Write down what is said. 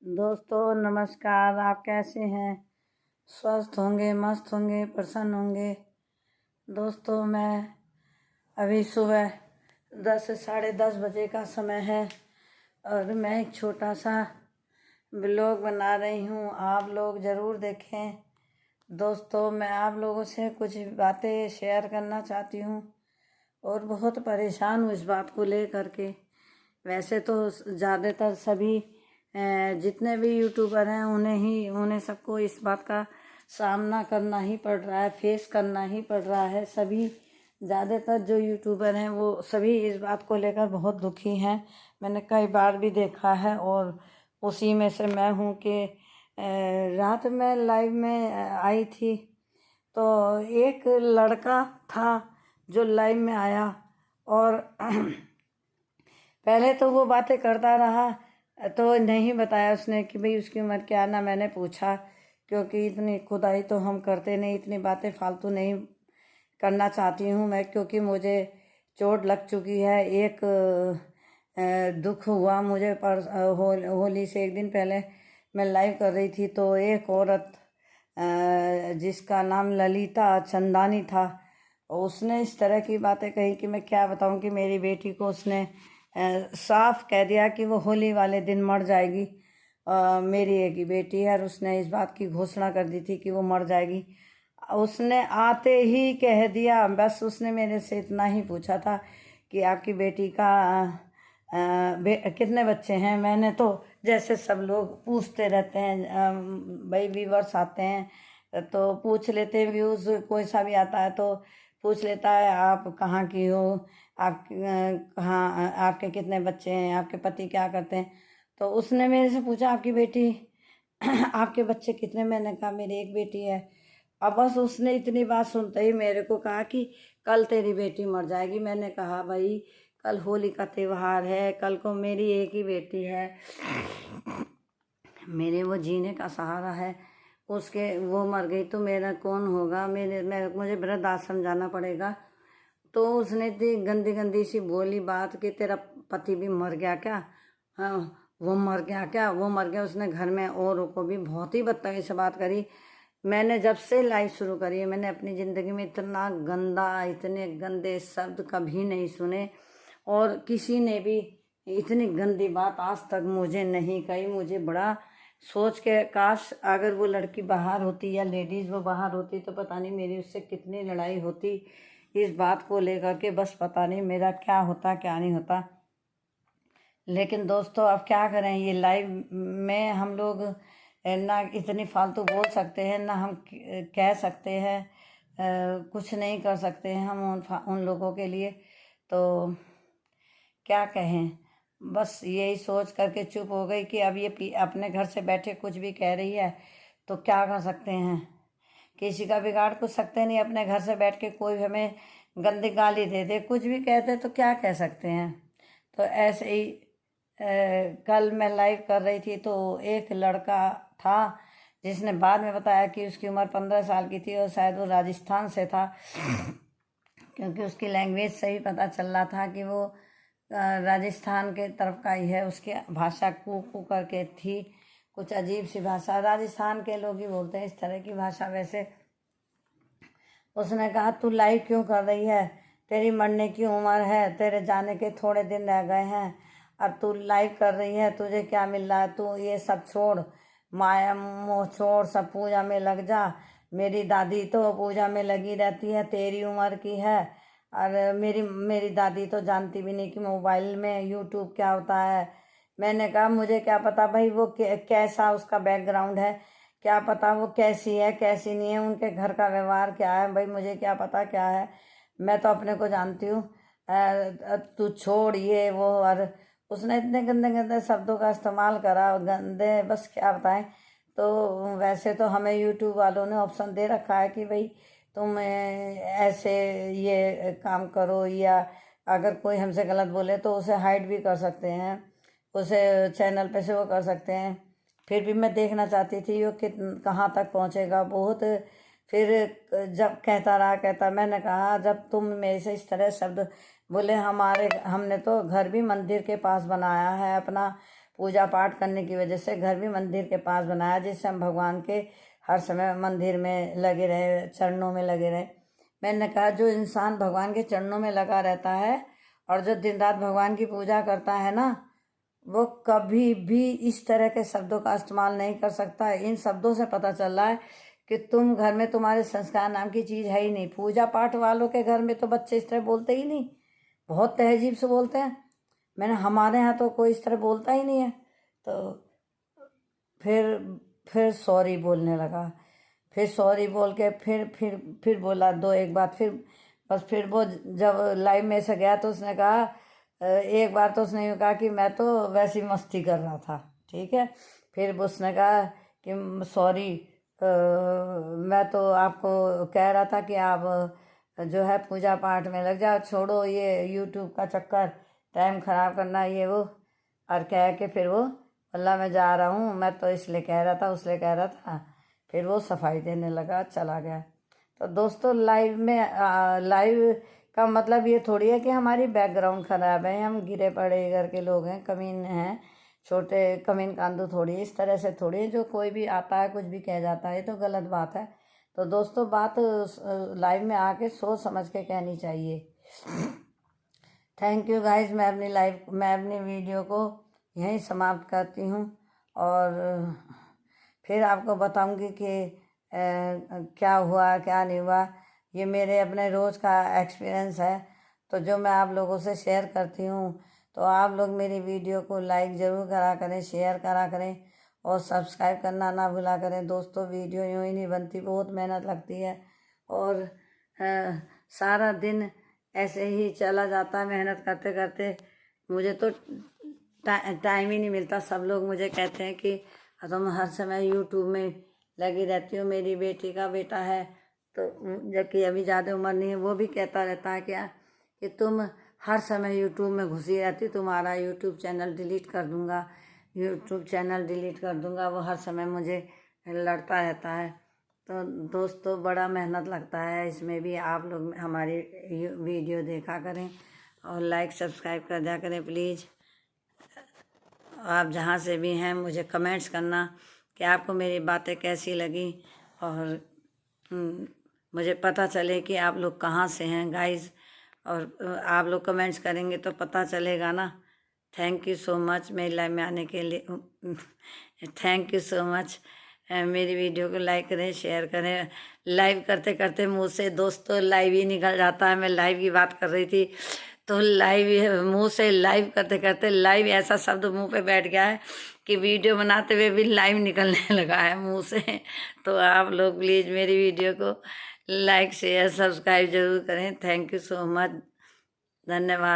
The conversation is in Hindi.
दोस्तों नमस्कार। आप कैसे हैं? स्वस्थ होंगे, मस्त होंगे, प्रसन्न होंगे। दोस्तों मैं अभी सुबह 10 से 10:30 बजे का समय है और मैं एक छोटा सा ब्लॉग बना रही हूँ। आप लोग ज़रूर देखें। दोस्तों मैं आप लोगों से कुछ बातें शेयर करना चाहती हूँ और बहुत परेशान हूँ इस बात को लेकर के। वैसे तो ज़्यादातर सभी जितने भी यूट्यूबर हैं उन्हें सबको इस बात का सामना करना ही पड़ रहा है, फेस करना ही पड़ रहा है। सभी ज़्यादातर जो यूट्यूबर हैं वो सभी इस बात को लेकर बहुत दुखी हैं। मैंने कई बार भी देखा है और उसी में से मैं हूँ कि रात में लाइव में आई थी तो एक लड़का था जो लाइव में आया और पहले तो वो बातें करता रहा तो नहीं बताया उसने कि भाई उसकी उम्र क्या। ना मैंने पूछा क्योंकि इतनी खुदाई तो हम करते नहीं, इतनी बातें फालतू नहीं करना चाहती हूँ मैं, क्योंकि मुझे चोट लग चुकी है। एक दुख हुआ मुझे पर होली से एक दिन पहले मैं लाइव कर रही थी तो एक औरत जिसका नाम ललिता चंदानी था, उसने इस तरह की बातें कही कि मैं क्या बताऊं कि मेरी बेटी को उसने साफ कह दिया कि वो होली वाले दिन मर जाएगी। मेरी एक ही बेटी है और उसने इस बात की घोषणा कर दी थी कि वो मर जाएगी। उसने आते ही कह दिया। बस उसने मेरे से इतना ही पूछा था कि आपकी बेटी का कितने बच्चे हैं। मैंने तो जैसे सब लोग पूछते रहते हैं, भाई व्यूवर्स आते हैं तो पूछ लेते हैं, व्यूज़ कोई सा भी आता है तो पूछ लेता है आप कहाँ की हो, आप कहाँ, आपके कितने बच्चे हैं, आपके पति क्या करते हैं। तो उसने मेरे से पूछा आपकी बेटी आपके बच्चे कितने। मैंने कहा मेरी एक बेटी है। अब बस उसने इतनी बात सुनते ही मेरे को कहा कि कल तेरी बेटी मर जाएगी। मैंने कहा भाई कल होली का त्यौहार है, कल को मेरी एक ही बेटी है, मेरे वो जीने का सहारा है, उसके वो मर गई तो मेरा कौन होगा। मुझे वृद्ध आश्रम जाना पड़ेगा। तो उसने इतनी गंदी गंदी सी बोली बात कि तेरा पति भी मर गया क्या? हाँ वो मर गया क्या, वो मर गया। उसने घर में औरों को भी बहुत ही बदतमीजी से बात करी। मैंने जब से लाइव शुरू करी है मैंने अपनी ज़िंदगी में इतना गंदा, इतने गंदे शब्द कभी नहीं सुने और किसी ने भी इतनी गंदी बात आज तक मुझे नहीं कही। मुझे बड़ा सोच के काश अगर वो लड़की बाहर होती या लेडीज़ वो बाहर होती तो पता नहीं मेरी उससे कितनी लड़ाई होती इस बात को लेकर के। बस पता नहीं मेरा क्या होता क्या नहीं होता। लेकिन दोस्तों अब क्या करें, ये लाइव में हम लोग ना इतनी फालतू बोल सकते हैं ना हम कह सकते हैं, कुछ नहीं कर सकते हैं हम उन लोगों के लिए। तो क्या कहें, बस यही सोच करके चुप हो गई कि अब ये अपने घर से बैठे कुछ भी कह रही है तो क्या कर सकते हैं। किसी का बिगाड़ कुछ सकते नहीं। अपने घर से बैठ के कोई हमें गंदी गाली दे दे, कुछ भी कहते तो क्या कह सकते हैं। तो ऐसे ही कल मैं लाइव कर रही थी तो एक लड़का था जिसने बाद में बताया कि उसकी उम्र 15 साल की थी और शायद वो राजस्थान से था, क्योंकि उसकी लैंग्वेज से ही पता चल रहा था कि वो राजस्थान के तरफ का ही है। उसकी भाषा कू कू करके थी, कुछ अजीब सी भाषा। राजस्थान के लोग ही बोलते हैं इस तरह की भाषा। वैसे उसने कहा तू लाइव क्यों कर रही है, तेरी मरने की उम्र है, तेरे जाने के थोड़े दिन रह गए हैं और तू लाइव कर रही है, तुझे क्या मिल रहा है। तू ये सब छोड़, माया मोह छोड़, सब पूजा में लग जा। मेरी दादी तो पूजा में लगी रहती है, तेरी उम्र की है। और मेरी मेरी दादी तो जानती भी नहीं कि मोबाइल में यूट्यूब क्या होता है। मैंने कहा मुझे क्या पता भाई वो कैसा उसका बैकग्राउंड है, क्या पता वो कैसी है कैसी नहीं है, उनके घर का व्यवहार क्या है, भाई मुझे क्या पता क्या है। मैं तो अपने को जानती हूँ। तू छोड़ ये वो। और उसने इतने गंदे गंदे शब्दों का इस्तेमाल करा, गंदे बस क्या बताएं। तो वैसे तो हमें यूट्यूब वालों ने ऑप्शन दे रखा है कि भाई तुम ऐसे ये काम करो, या अगर कोई हमसे गलत बोले तो उसे हाइड भी कर सकते हैं, उसे चैनल पे से वो कर सकते हैं। फिर भी मैं देखना चाहती थी वो कहाँ तक पहुँचेगा बहुत। फिर जब कहता मैंने कहा जब तुम मेरे से इस तरह शब्द बोले, हमने तो घर भी मंदिर के पास बनाया है अपना, पूजा पाठ करने की वजह से घर भी मंदिर के पास बनाया, जिससे हम भगवान के हर समय मंदिर में लगे रहे, चरणों में लगे रहे। मैंने कहा जो इंसान भगवान के चरणों में लगा रहता है और जो दिन रात भगवान की पूजा करता है ना, वो कभी भी इस तरह के शब्दों का इस्तेमाल नहीं कर सकता। इन शब्दों से पता चल रहा है कि तुम घर में, तुम्हारे संस्कार नाम की चीज़ है ही नहीं। पूजा पाठ वालों के घर में तो बच्चे इस तरह बोलते ही नहीं, बहुत तहजीब से बोलते हैं। हमारे यहाँ तो कोई इस तरह बोलता ही नहीं है। तो फिर सॉरी बोलने लगा, फिर सॉरी बोल के फिर बोला दो एक बात, फिर वो जब लाइव में से गया तो उसने कहा, एक बार तो उसने यूँ कहा कि मैं तो वैसी मस्ती कर रहा था, ठीक है। फिर उसने कहा कि सॉरी, मैं तो आपको कह रहा था कि आप जो है पूजा पाठ में लग जाओ, छोड़ो ये यूट्यूब का चक्कर, टाइम ख़राब करना ये वो। और कह के फिर वो अल्लाह मैं जा रहा हूँ, मैं तो इसलिए कह रहा था, उसलिए कह रहा था। फिर वो सफाई देने लगा, चला गया। तो दोस्तों लाइव का मतलब ये थोड़ी है कि हमारी बैकग्राउंड ख़राब है, हम गिरे पड़े घर के लोग हैं, कमीन हैं, छोटे कमीन कांदू थोड़ी, इस तरह से थोड़ी जो कोई भी आता है कुछ भी कह जाता है, ये तो गलत बात है। तो दोस्तों बात लाइव में आके सोच समझ के कहनी चाहिए। Thank you guys. मैं अपनी वीडियो को यहीं समाप्त करती हूँ और फिर आपको बताऊंगी कि क्या हुआ क्या नहीं हुआ। ये मेरे अपने रोज़ का एक्सपीरियंस है, तो जो मैं आप लोगों से शेयर करती हूँ। तो आप लोग मेरी वीडियो को लाइक ज़रूर करा करें, शेयर करा करें और सब्सक्राइब करना ना भूला करें। दोस्तों वीडियो यूँ ही नहीं बनती, बहुत मेहनत लगती है और सारा दिन ऐसे ही चला जाता है मेहनत करते करते। मुझे तो टाइम ही नहीं मिलता। सब लोग मुझे कहते हैं कि तुम हर समय यूट्यूब में लगी रहती हो। मेरी बेटी का बेटा है, तो जबकि अभी ज़्यादा उम्र नहीं है, वो भी कहता रहता है क्या कि तुम हर समय यूट्यूब में घुसी रहती, तुम्हारा यूट्यूब चैनल डिलीट कर दूँगा, यूट्यूब चैनल डिलीट कर दूँगा। वो हर समय मुझे लड़ता रहता है। तो दोस्तों बड़ा मेहनत लगता है इसमें भी। आप लोग हमारी वीडियो देखा करें और लाइक सब्सक्राइब कर दिया करें प्लीज़। आप जहाँ से भी हैं मुझे कमेंट्स करना कि आपको मेरी बातें कैसी लगी और मुझे पता चले कि आप लोग कहाँ से हैं गाइस। और आप लोग कमेंट्स करेंगे तो पता चलेगा ना। थैंक यू सो मच मेरी लाइव में आने के लिए। Thank you so much. मेरी वीडियो को लाइक करें, शेयर करें। लाइव करते करते मुँह से दोस्तों लाइव ही निकल जाता है। मैं लाइव की बात कर रही थी तो लाइव मुंह से लाइव करते करते लाइव ऐसा शब्द मुंह पे बैठ गया है कि वीडियो बनाते हुए भी लाइव निकलने लगा है मुंह से। तो आप लोग प्लीज़ मेरी वीडियो को लाइक शेयर सब्सक्राइब जरूर करें। थैंक यू सो मच, धन्यवाद।